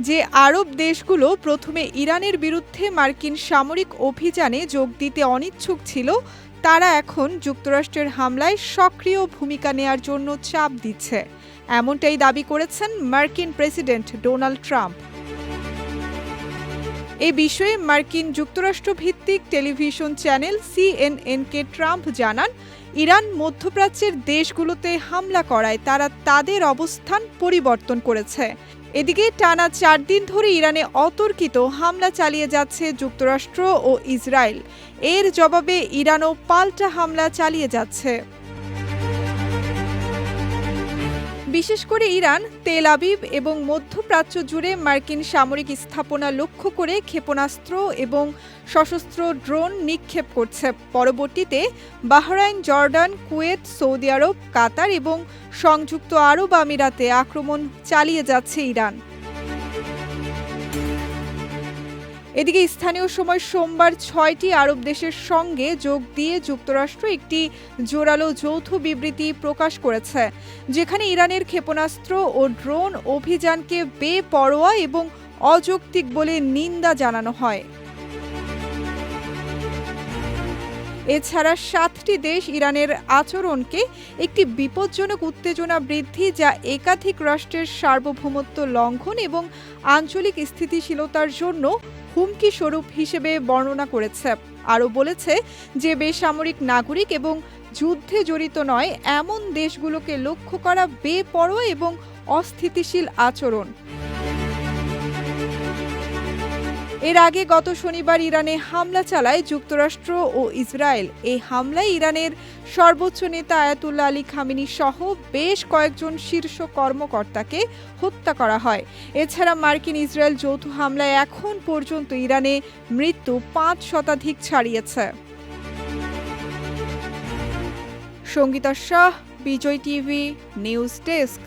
যে আরব দেশগুলো প্রথমে ইরানের বিরুদ্ধে মার্কিন সামরিক অভিযানে যোগ দিতে অনিচ্ছুক ছিল, তারা এখন যুক্তরাষ্ট্রের হামলায় সক্রিয় ভূমিকা নেয়ার জন্য চাপ দিচ্ছে। এমনটাই দাবি করেছেন মার্কিন প্রেসিডেন্ট ডোনাল্ড ট্রাম্প। এ বিষয়ে মার্কিন যুক্তরাষ্ট্র ভিত্তিক টেলিভিশন চ্যানেল সিএনএনকে ট্রাম্প জানান, ইরান মধ্যপ্রাচ্যের দেশগুলোতে হামলা করায় তারা তাদের অবস্থান পরিবর্তন করেছে। এদিকে টানা ৪ দিন ধরে ইরানে অতর্কিত হামলা চালিয়ে যাচ্ছে যুক্তরাষ্ট্র ও ইসরায়েল। এর জবাবে ইরানও পাল্টা হামলা চালিয়ে যাচ্ছে। বিশেষ করে ইরান তেল আবিব এবং মধ্যপ্রাচ্য জুড়ে মার্কিন সামরিক স্থাপনা লক্ষ্য করে ক্ষেপণাস্ত্র এবং সশস্ত্র ড্রোন নিক্ষেপ করছে। পরবর্তীতে বাহরাইন, জর্ডান, কুয়েত, সৌদি আরব, কাতার এবং সংযুক্ত আরব আমিরাতে আক্রমণ চালিয়ে যাচ্ছে ইরান। এদিকে স্থানীয় সময় সোমবার ৬টি আরব দেশের সঙ্গে যোগ দিয়ে যুক্তরাষ্ট্র একটি জোরালো যৌথ বিবৃতি প্রকাশ করেছে, যেখানে ইরানের ক্ষেপণাস্ত্র ও ড্রোন অভিযানকে বেপরোয়া এবং অযৌক্তিক বলে নিন্দা জানানো হয়। এছাড়া ৭টি দেশ ইরানের আচরণকে একটি বিপজ্জনক উত্তেজনা বৃদ্ধি, যা একাধিক রাষ্ট্রের সার্বভৌমত্ব লঙ্ঘন এবং আঞ্চলিক স্থিতিশীলতার জন্য হুমকি স্বরূপ হিসেবে বর্ণনা করেছে। আরও বলেছে যে বেসামরিক নাগরিক এবং যুদ্ধে জড়িত নয় এমন দেশগুলোকে লক্ষ্য করা বেপরোয়া এবং অস্থিতিশীল আচরণ। এর আগে গত শনিবার ইরানে হামলা চালায় যুক্তরাষ্ট্র ও ইসরায়েল। এই হামলায় ইরানের সর্বোচ্চ নেতা আয়াতুল্লাহ আলী খামেনি সহ বেশ কয়েকজন শীর্ষ কর্মকর্তাকে হত্যা করা হয়। এছাড়া মার্কিন ইসরায়েল যৌথ হামলায় এখন পর্যন্ত ইরানে মৃত্যু ৫ শতাধিক ছাড়িয়েছে। সঙ্গীতা শাহ, বিজয় টিভি, নিউজ ডেস্ক।